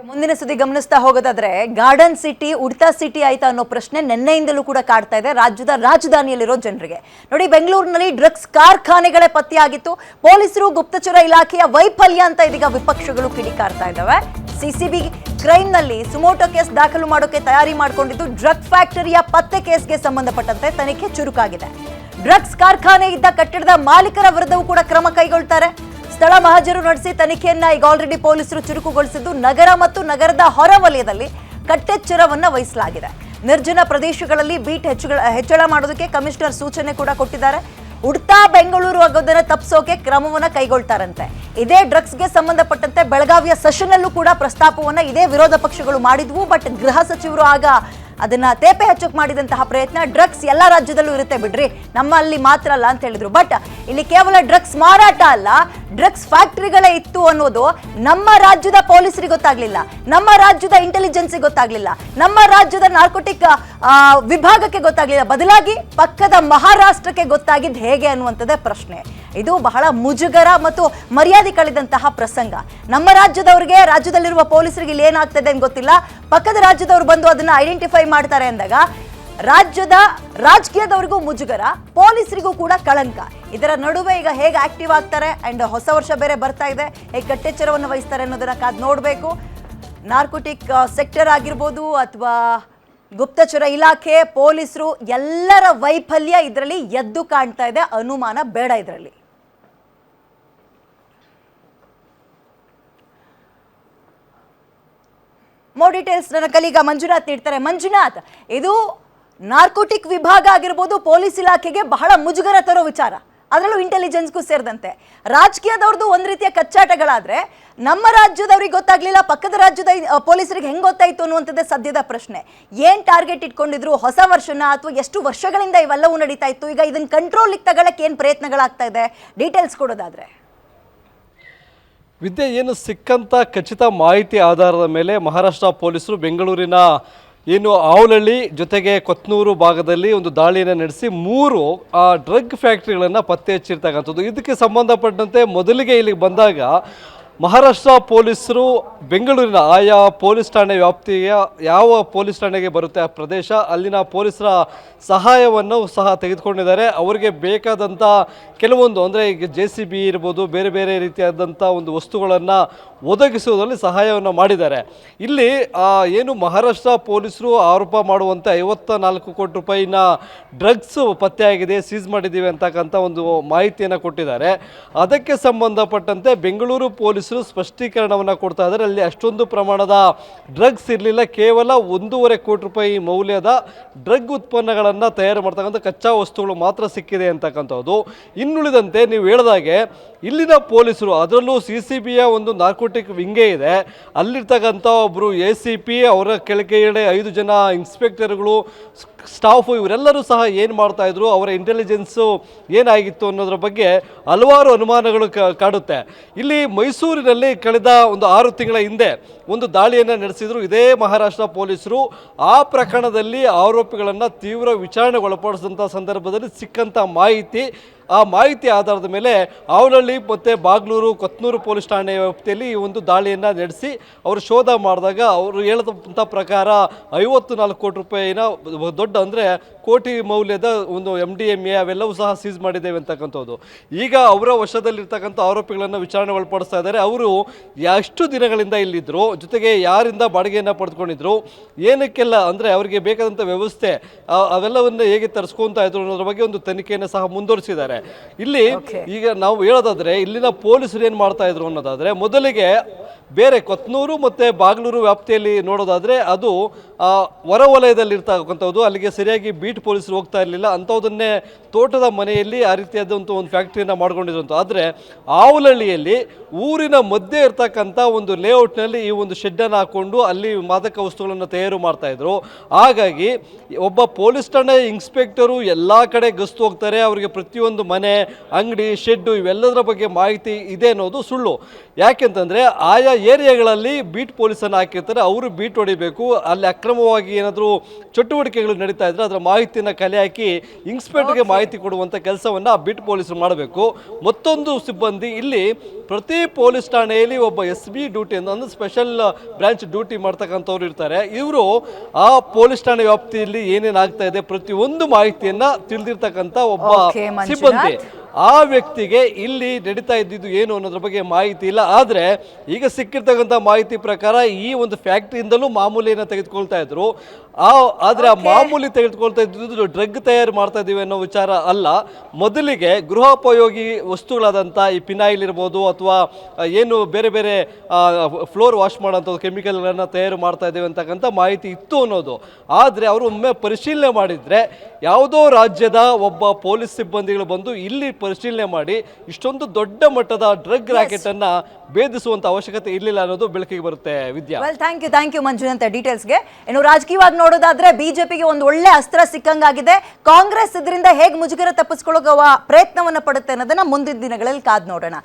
ಮುಂದಿನ ಸುದ್ದಿ ಗಮನಿಸ್ತಾ ಹೋಗೋದಾದ್ರೆ ಗಾರ್ಡನ್ ಸಿಟಿ ಉಡ್ತಾ ಸಿಟಿ ಆಯ್ತಾ ಅನ್ನೋ ಪ್ರಶ್ನೆ ನಿನ್ನೆಯಿಂದಲೂ ಕೂಡ ಕಾಡ್ತಾ ಇದೆ ರಾಜ್ಯದ ರಾಜಧಾನಿಯಲ್ಲಿರೋ ಜನರಿಗೆ. ನೋಡಿ, ಬೆಂಗಳೂರಿನಲ್ಲಿ ಡ್ರಗ್ಸ್ ಕಾರ್ಖಾನೆಗಳೇ ಪತ್ತೆಯಾಗಿತ್ತು. ಪೊಲೀಸರು ಗುಪ್ತಚರ ಇಲಾಖೆಯ ವೈಫಲ್ಯ ಅಂತ ಇದೀಗ ವಿಪಕ್ಷಗಳು ಕಿಡಿಕಾರ್ತಾ ಇದ್ದಾವೆ. ಸಿಸಿಬಿ ಕ್ರೈಮ್ ನಲ್ಲಿ ಸುಮೋಟೋ ಕೇಸ್ ದಾಖಲು ಮಾಡೋಕೆ ತಯಾರಿ ಮಾಡಿಕೊಂಡಿದ್ದು ಡ್ರಗ್ ಫ್ಯಾಕ್ಟರಿಯ ಪತ್ತೆ ಕೇಸ್ಗೆ ಸಂಬಂಧಪಟ್ಟಂತೆ ತನಿಖೆ ಚುರುಕಾಗಿದೆ. ಡ್ರಗ್ಸ್ ಕಾರ್ಖಾನೆ ಇದ್ದ ಕಟ್ಟಡದ ಮಾಲೀಕರ ವಿರುದ್ಧವೂ ಕೂಡ ಕ್ರಮ ಕೈಗೊಳ್ತಾರೆ. ಸ್ಥಳ ಮಹಜರು ನಡೆಸಿ ತನಿಖೆಯನ್ನ ಈಗ ಆಲ್ರೆಡಿ ಪೊಲೀಸರು ಚುರುಕುಗೊಳಿಸಿದ್ದು ನಗರ ಮತ್ತು ನಗರದ ಹೊರವಲಯದಲ್ಲಿ ಕಟ್ಟೆಚ್ಚರವನ್ನ ವಹಿಸಲಾಗಿದೆ. ನಿರ್ಜನ ಪ್ರದೇಶಗಳಲ್ಲಿ ಬೀಟ್ ಹೆಚ್ಚಳ ಮಾಡೋದಕ್ಕೆ ಕಮಿಷನರ್ ಸೂಚನೆ ಕೂಡ ಕೊಟ್ಟಿದ್ದಾರೆ. ಉಡ್ತಾ ಬೆಂಗಳೂರು ಆಗೋದನ್ನ ತಪ್ಪಿಸೋಕೆ ಕ್ರಮವನ್ನ ಕೈಗೊಳ್ತಾರಂತೆ. ಇದೇ ಡ್ರಗ್ಸ್ಗೆ ಸಂಬಂಧಪಟ್ಟಂತೆ ಬೆಳಗಾವಿಯ ಸೆಷನ್ನಲ್ಲೂ ಕೂಡ ಪ್ರಸ್ತಾಪವನ್ನ ಇದೇ ವಿರೋಧ ಪಕ್ಷಗಳು ಮಾಡಿದ್ವು. ಬಟ್ ಗೃಹ ಸಚಿವರು ಆಗ ಅದನ್ನ ತೇಪೆ ಹಚ್ಚೋಕ್ ಮಾಡಿದಂತಹ ಪ್ರಯತ್ನ, ಡ್ರಗ್ಸ್ ಎಲ್ಲ ರಾಜ್ಯದಲ್ಲೂ ಇರುತ್ತೆ ಬಿಡ್ರಿ, ನಮ್ಮಲ್ಲಿ ಮಾತ್ರ ಅಲ್ಲ ಅಂತ ಹೇಳಿದ್ರು. ಬಟ್ ಇಲ್ಲಿ ಕೇವಲ ಡ್ರಗ್ಸ್ ಮಾರಾಟ ಅಲ್ಲ, ಡ್ರಗ್ಸ್ ಫ್ಯಾಕ್ಟರಿಗಳೇ ಇತ್ತು ಅನ್ನೋದು ನಮ್ಮ ರಾಜ್ಯದ ಪೊಲೀಸರಿಗೆ ಗೊತ್ತಾಗ್ಲಿಲ್ಲ, ನಮ್ಮ ರಾಜ್ಯದ ಇಂಟೆಲಿಜೆನ್ಸ್ ಗೊತ್ತಾಗ್ಲಿಲ್ಲ, ನಮ್ಮ ರಾಜ್ಯದ ನಾರ್ಕೋಟಿಕ್ ವಿಭಾಗಕ್ಕೆ ಗೊತ್ತಾಗ್ಲಿಲ್ಲ. ಬದಲಾಗಿ ಪಕ್ಕದ ಮಹಾರಾಷ್ಟ್ರಕ್ಕೆ ಗೊತ್ತಾಗಿದ್ದು ಹೇಗೆ ಅನ್ನುವಂಥದ್ದೇ ಪ್ರಶ್ನೆ. ಇದು ಬಹಳ ಮುಜುಗರ ಮತ್ತು ಮರ್ಯಾದೆ ಕಳೆದಂತಹ ಪ್ರಸಂಗ. ನಮ್ಮ ರಾಜ್ಯದವರಿಗೆ, ರಾಜ್ಯದಲ್ಲಿರುವ ಪೊಲೀಸರಿಗೆ ಇಲ್ಲಿ ಏನಾಗ್ತದೆ ಅಂತ ಗೊತ್ತಿಲ್ಲ. ಪಕ್ಕದ ರಾಜ್ಯದವರು ಬಂದು ಅದನ್ನ ಐಡೆಂಟಿಫೈ ಮಾಡ್ತಾರೆ ಅಂದಾಗ ರಾಜ್ಯದ ರಾಜಕೀಯದವರಿಗೂ ಮುಜುಗರ, ಪೊಲೀಸರಿಗೂ ಕೂಡ ಕಳಂಕ. ಇದರ ನಡುವೆ ಈಗ ಹೇಗೆ ಆಕ್ಟಿವ್ ಆಗ್ತಾರೆ ಅಂಡ್ ಹೊಸ ವರ್ಷ ಬೇರೆ ಬರ್ತಾ ಇದೆ, ಹೇಗೆ ಕಟ್ಟೆಚ್ಚರವನ್ನು ವಹಿಸ್ತಾರೆ ಅನ್ನೋದನ್ನ ಕಾದು ನೋಡಬೇಕು. ನಾರ್ಕೋಟಿಕ್ ಸೆಕ್ಟರ್ ಆಗಿರ್ಬೋದು ಅಥವಾ ಗುಪ್ತಚರ ಇಲಾಖೆ, ಪೊಲೀಸರು ಎಲ್ಲರ ವೈಫಲ್ಯ ಇದರಲ್ಲಿ ಎದ್ದು ಕಾಣ್ತಾ ಇದೆ. ಅನುಮಾನ ಬೇಡ ಇದರಲ್ಲಿ. ಮೋರ್ ಡೀಟೇಲ್ಸ್ ನನ್ನ ಕಲೀಗ ಮಂಜುನಾಥ್ ನೀಡ್ತಾರೆ. ಮಂಜುನಾಥ್, ಇದು ನಾರ್ಕೋಟಿಕ್ ವಿಭಾಗ ಆಗಿರ್ಬೋದು, ಪೊಲೀಸ್ ಇಲಾಖೆಗೆ ಬಹಳ ಮುಜುಗರ ತರೋ ವಿಚಾರ, ಅದರಲ್ಲೂ ಇಂಟೆಲಿಜೆನ್ಸ್ಗೂ ಸೇರಿದಂತೆ. ರಾಜಕೀಯದವ್ರದ್ದು ಒಂದ್ ರೀತಿಯ ಕಚ್ಚಾಟಗಳಾದ್ರೆ ನಮ್ಮ ರಾಜ್ಯದವ್ರಿಗೆ ಗೊತ್ತಾಗ್ಲಿಲ್ಲ, ಪಕ್ಕದ ರಾಜ್ಯದ ಪೊಲೀಸರಿಗೆ ಹೆಂಗ್ ಗೊತ್ತಾಯ್ತು ಅನ್ನುವಂಥದ್ದೇ ಸದ್ಯದ ಪ್ರಶ್ನೆ. ಏನ್ ಟಾರ್ಗೆಟ್ ಇಟ್ಕೊಂಡಿದ್ರು, ಹೊಸ ವರ್ಷನ ಅಥವಾ ಎಷ್ಟು ವರ್ಷಗಳಿಂದ ಇವೆಲ್ಲವೂ ನಡೀತಾ ಇತ್ತು? ಈಗ ಇದನ್ನ ಕಂಟ್ರೋಲಿಗೆ ತಗೊಳ್ಳಕ್ಕೆ ಏನ್ ಪ್ರಯತ್ನಗಳಾಗ್ತಾ ಇದೆ, ಡೀಟೇಲ್ಸ್ ಕೊಡೋದಾದ್ರೆ? ವಿದ್ಯೆ, ಏನು ಸಿಕ್ಕಂತ ಖಚಿತ ಮಾಹಿತಿ ಆಧಾರದ ಮೇಲೆ ಮಹಾರಾಷ್ಟ್ರ ಪೊಲೀಸರು ಬೆಂಗಳೂರಿನ ಏನು ಆವಲಹಳ್ಳಿ ಜೊತೆಗೆ ಕೊತ್ನೂರು ಭಾಗದಲ್ಲಿ ಒಂದು ದಾಳಿಯನ್ನು ನಡೆಸಿ 3 ಡ್ರಗ್ ಫ್ಯಾಕ್ಟ್ರಿಗಳನ್ನು ಪತ್ತೆ ಹಚ್ಚಿರ್ತಕ್ಕಂಥದ್ದು. ಇದಕ್ಕೆ ಸಂಬಂಧಪಟ್ಟಂತೆ ಮೊದಲಿಗೆ ಇಲ್ಲಿಗೆ ಬಂದಾಗ ಮಹಾರಾಷ್ಟ್ರ ಪೊಲೀಸರು ಬೆಂಗಳೂರಿನ ಆಯಾ ಪೊಲೀಸ್ ಠಾಣೆ ವ್ಯಾಪ್ತಿಯ ಯಾವ ಪೊಲೀಸ್ ಠಾಣೆಗೆ ಬರುತ್ತೆ ಆ ಪ್ರದೇಶ, ಅಲ್ಲಿನ ಪೊಲೀಸರ ಸಹಾಯವನ್ನು ಸಹ ತೆಗೆದುಕೊಂಡಿದ್ದಾರೆ. ಅವರಿಗೆ ಬೇಕಾದಂಥ ಕೆಲವೊಂದು, ಅಂದರೆ ಈಗ JCB ಇರ್ಬೋದು, ಬೇರೆ ಬೇರೆ ರೀತಿಯಾದಂಥ ಒಂದು ವಸ್ತುಗಳನ್ನು ಒದಗಿಸುವುದರಲ್ಲಿ ಸಹಾಯವನ್ನು ಮಾಡಿದ್ದಾರೆ. ಇಲ್ಲಿ ಏನು ಮಹಾರಾಷ್ಟ್ರ ಪೊಲೀಸರು ಆರೋಪ ಮಾಡುವಂತೆ 54 ಕೋಟಿ ರೂಪಾಯಿನ ಡ್ರಗ್ಸ್ ಪತ್ತೆಯಾಗಿದೆ, ಸೀಸ್ ಮಾಡಿದ್ದೀವಿ ಅಂತಕ್ಕಂಥ ಒಂದು ಮಾಹಿತಿಯನ್ನು ಕೊಟ್ಟಿದ್ದಾರೆ. ಅದಕ್ಕೆ ಸಂಬಂಧಪಟ್ಟಂತೆ ಬೆಂಗಳೂರು ಪೊಲೀಸರು ಸ್ಪಷ್ಟೀಕರಣವನ್ನು ಕೊಡ್ತಾ ಇದ್ದಾರೆ. ಅಲ್ಲಿ ಅಷ್ಟೊಂದು ಪ್ರಮಾಣದ ಡ್ರಗ್ಸ್ ಇರಲಿಲ್ಲ, ಕೇವಲ 1.5 ಕೋಟಿ ರೂಪಾಯಿ ಮೌಲ್ಯದ ಡ್ರಗ್ ಉತ್ಪನ್ನಗಳನ್ನು ತಯಾರು ಮಾಡ್ತಕ್ಕಂಥ ಕಚ್ಚಾ ವಸ್ತುಗಳು ಮಾತ್ರ ಸಿಕ್ಕಿದೆ ಅಂತಕ್ಕಂಥದ್ದು. ಇನ್ನುಳಿದಂತೆ ನೀವು ಹೇಳಿದಾಗೆ ಇಲ್ಲಿನ ಪೊಲೀಸರು, ಅದರಲ್ಲೂ CCBಯ ಒಂದು ನಾರ್ಕೋಟಿಕ್ ವಿಂಗೇ ಇದೆ, ಅಲ್ಲಿರ್ತಕ್ಕಂಥ ಒಬ್ಬರು ACP, ಅವರ ಕೆಳಗೆ 5 ಜನ ಇನ್ಸ್ಪೆಕ್ಟರ್ಗಳು, ಸ್ಟಾಫು, ಇವರೆಲ್ಲರೂ ಸಹ ಏನು ಮಾಡ್ತಾಯಿದ್ರು, ಅವರ ಇಂಟೆಲಿಜೆನ್ಸು ಏನಾಗಿತ್ತು ಅನ್ನೋದ್ರ ಬಗ್ಗೆ ಹಲವಾರು ಅನುಮಾನಗಳು ಕಾಡುತ್ತೆ. ಇಲ್ಲಿ ಮೈಸೂರಿನಲ್ಲಿ ಕಳೆದ ಒಂದು 6 ತಿಂಗಳ ಹಿಂದೆ ಒಂದು ದಾಳಿಯನ್ನು ನಡೆಸಿದ್ರು ಇದೇ ಮಹಾರಾಷ್ಟ್ರ ಪೊಲೀಸರು. ಆ ಪ್ರಕರಣದಲ್ಲಿ ಆರೋಪಿಗಳನ್ನು ತೀವ್ರ ವಿಚಾರಣೆಗೊಳಪಡಿಸಿದಂಥ ಸಂದರ್ಭದಲ್ಲಿ ಸಿಕ್ಕಂಥ ಮಾಹಿತಿ, ಆ ಮಾಹಿತಿ ಆಧಾರದ ಮೇಲೆ ಆವಲಹಳ್ಳಿ ಮತ್ತು ಬಾಗ್ಲೂರು, ಕೊತ್ನೂರು ಪೊಲೀಸ್ ಠಾಣೆ ವ್ಯಾಪ್ತಿಯಲ್ಲಿ ಈ ಒಂದು ದಾಳಿಯನ್ನು ನಡೆಸಿ ಅವರು ಶೋಧ ಮಾಡಿದಾಗ ಅವರು ಹೇಳಿದಂಥ ಪ್ರಕಾರ 54 ಕೋಟಿ ರೂಪಾಯಿನ ದೊಡ್ಡ, ಅಂದರೆ ಕೋಟಿ ಮೌಲ್ಯದ ಒಂದು MDMA ಅವೆಲ್ಲವೂ ಸಹ ಸೀಸ್ ಮಾಡಿದ್ದೇವೆ ಅಂತಕ್ಕಂಥದ್ದು. ಈಗ ಅವರ ವಶದಲ್ಲಿರ್ತಕ್ಕಂಥ ಆರೋಪಿಗಳನ್ನು ವಿಚಾರಣೆ ಒಳಪಡಿಸ್ತಾ ಇದ್ದಾರೆ. ಅವರು ಎಷ್ಟು ದಿನಗಳಿಂದ ಇಲ್ಲಿದ್ದರು, ಜೊತೆಗೆ ಯಾರಿಂದ ಬಾಡಿಗೆಯನ್ನು ಪಡೆದುಕೊಂಡಿದ್ರು, ಏನಕ್ಕೆಲ್ಲ, ಅಂದರೆ ಅವರಿಗೆ ಬೇಕಾದಂಥ ವ್ಯವಸ್ಥೆ ಅವೆಲ್ಲವನ್ನು ಹೇಗೆ ತರಿಸ್ಕೊತಾ ಇದ್ರು ಅನ್ನೋದ್ರ ಬಗ್ಗೆ ಒಂದು ತನಿಖೆಯನ್ನು ಸಹ ಮುಂದುವರಿಸಿದ್ದಾರೆ. ಇಲ್ಲಿ ಈಗ ನಾವು ಹೇಳೋದಾದ್ರೆ ಇಲ್ಲಿನ ಪೊಲೀಸರು ಏನು ಮಾಡ್ತಾ ಇದ್ರು ಅನ್ನೋದಾದ್ರೆ, ಮೊದಲಿಗೆ ಬೇರೆ ಕೊತ್ನೂರು ಮತ್ತು ಬಾಗ್ಲೂರು ವ್ಯಾಪ್ತಿಯಲ್ಲಿ ನೋಡೋದಾದರೆ ಅದು ಹೊರವಲಯದಲ್ಲಿರ್ತಕ್ಕಂಥದ್ದು, ಅಲ್ಲಿಗೆ ಸರಿಯಾಗಿ ಬೀಟ್ ಪೊಲೀಸರು ಹೋಗ್ತಾ ಇರಲಿಲ್ಲ. ಅಂಥದ್ದನ್ನೇ ತೋಟದ ಮನೆಯಲ್ಲಿ ಆ ರೀತಿಯಾದಂಥ ಒಂದು ಫ್ಯಾಕ್ಟ್ರಿಯನ್ನು ಮಾಡ್ಕೊಂಡಿದ್ರಂತ. ಆದರೆ ಆವಲಹಳ್ಳಿಯಲ್ಲಿ ಊರಿನ ಮಧ್ಯೆ ಇರ್ತಕ್ಕಂಥ ಒಂದು ಲೇಔಟ್ನಲ್ಲಿ ಈ ಒಂದು ಶೆಡ್ಡನ್ನು ಹಾಕ್ಕೊಂಡು ಅಲ್ಲಿ ಮಾದಕ ವಸ್ತುಗಳನ್ನು ತಯಾರು ಮಾಡ್ತಾಯಿದ್ರು. ಹಾಗಾಗಿ ಒಬ್ಬ ಪೊಲೀಸ್ ಠಾಣೆ ಇನ್ಸ್ಪೆಕ್ಟರು ಎಲ್ಲ ಕಡೆ ಗಸ್ತು ಹೋಗ್ತಾರೆ, ಅವರಿಗೆ ಪ್ರತಿಯೊಂದು ಮನೆ, ಅಂಗಡಿ, ಶೆಡ್ಡು ಇವೆಲ್ಲದರ ಬಗ್ಗೆ ಮಾಹಿತಿ ಇದೆ ಅನ್ನೋದು ಸುಳ್ಳು. ಯಾಕೆಂತಂದ್ರೆ ಆಯಾ ಏರಿಯಾಗಳಲ್ಲಿ ಬೀಟ್ ಪೊಲೀಸನ್ನು ಹಾಕಿರ್ತಾರೆ, ಅವರು ಬೀಟ್ ಹೊಡಿಬೇಕು. ಅಲ್ಲಿ ಅಕ್ರಮವಾಗಿ ಏನಾದರೂ ಚಟುವಟಿಕೆಗಳು ನಡೀತಾ ಇದ್ರೆ ಅದರ ಮಾಹಿತಿಯನ್ನು ಕಲೆ ಹಾಕಿ ಇನ್ಸ್ಪೆಕ್ಟರ್ಗೆ ಮಾಹಿತಿ ಕೊಡುವಂಥ ಕೆಲಸವನ್ನು ಆ ಬೀಟ್ ಪೊಲೀಸರು ಮಾಡಬೇಕು. ಮತ್ತೊಂದು ಸಿಬ್ಬಂದಿ ಇಲ್ಲಿ ಪ್ರತಿ ಪೊಲೀಸ್ ಠಾಣೆಯಲ್ಲಿ ಒಬ್ಬ SB ಡ್ಯೂಟಿ ಅಂದ್ರೆ ಸ್ಪೆಷಲ್ ಬ್ರಾಂಚ್ ಡ್ಯೂಟಿ ಮಾಡ್ತಕ್ಕಂಥವ್ರು ಇರ್ತಾರೆ. ಇವರು ಆ ಪೊಲೀಸ್ ಠಾಣೆ ವ್ಯಾಪ್ತಿಯಲ್ಲಿ ಏನೇನು ಆಗ್ತಾ ಇದೆ ಪ್ರತಿಯೊಂದು ಮಾಹಿತಿಯನ್ನ ತಿಳಿದಿರ್ತಕ್ಕಂಥ ಒಬ್ಬ Okay, ಮಂಜುನಾಥ್. ಸಿಬ್ಬಂದಿ. ಆ ವ್ಯಕ್ತಿಗೆ ಇಲ್ಲಿ ನಡೀತಾ ಇದ್ದಿದ್ದು ಏನು ಅನ್ನೋದ್ರ ಬಗ್ಗೆ ಮಾಹಿತಿ ಇಲ್ಲ. ಆದರೆ ಈಗ ಸಿಕ್ಕಿರ್ತಕ್ಕಂಥ ಮಾಹಿತಿ ಪ್ರಕಾರ ಈ ಒಂದು ಫ್ಯಾಕ್ಟ್ರಿಯಿಂದಲೂ ಮಾಮೂಲಿಯನ್ನು ತೆಗೆದುಕೊಳ್ತಾ ಇದ್ರು. ಆದರೆ ಆ ಮಾಮೂಲಿ ತೆಗೆದುಕೊಳ್ತಾ ಇದ್ದಿದ್ದು ಡ್ರಗ್ ತಯಾರು ಮಾಡ್ತಾ ಇದ್ದೀವಿ ಅನ್ನೋ ವಿಚಾರ ಅಲ್ಲ. ಮೊದಲಿಗೆ ಗೃಹೋಪಯೋಗಿ ವಸ್ತುಗಳಾದಂಥ ಈ ಪಿನಾಯಿಲ್ ಇರ್ಬೋದು ಅಥವಾ ಏನು ಬೇರೆ ಬೇರೆ ಫ್ಲೋರ್ ವಾಶ್ ಮಾಡೋಂಥದ್ದು ಕೆಮಿಕಲ್ಗಳನ್ನು ತಯಾರು ಮಾಡ್ತಾ ಇದ್ದೀವಿ ಅಂತಕ್ಕಂಥ ಮಾಹಿತಿ ಇತ್ತು ಅನ್ನೋದು. ಆದರೆ ಅವರು ಒಮ್ಮೆ ಪರಿಶೀಲನೆ ಮಾಡಿದರೆ ಯಾವುದೋ ರಾಜ್ಯದ ಒಬ್ಬ ಪೊಲೀಸ್ ಸಿಬ್ಬಂದಿಗಳು ಬಂದು ಇಲ್ಲಿ ಪರಿಶೀಲನೆ ಮಾಡಿ ಇಷ್ಟೊಂದು ದೊಡ್ಡ ಮಟ್ಟದ ಡ್ರಗ್ ರ್ಯಾಕೆಟ್ ಅನ್ನ ಭೇದಿಸುವಂತ ಅವಶ್ಯಕತೆ ಇರಲಿಲ್ಲ ಅನ್ನೋದು ಬೆಳಕಿಗೆ ಬರುತ್ತೆ. ವಿದ್ಯಾ, ವೆಲ್, ಥ್ಯಾಂಕ್ ಯು ಮಂಜುನಾಥ್ ಡೀಟೇಲ್ಸ್ಗೆ. ಇನ್ನು ರಾಜಕೀಯವಾಗಿ ನೋಡೋದಾದ್ರೆ ಬಿಜೆಪಿಗೆ ಒಂದು ಒಳ್ಳೆ ಅಸ್ತ್ರ ಸಿಕ್ಕಂಗಾಗಿದೆ. ಕಾಂಗ್ರೆಸ್ ಇದರಿಂದ ಹೇಗೆ ಮುಜುಗರ ತಪ್ಪಿಸ್ಕೊಳ್ಳೋ ಪ್ರಯತ್ನವನ್ನ ಪಡುತ್ತೆ ಅನ್ನೋದನ್ನ ಮುಂದಿನ ದಿನಗಳಲ್ಲಿ ಕಾದ್ ನೋಡೋಣ.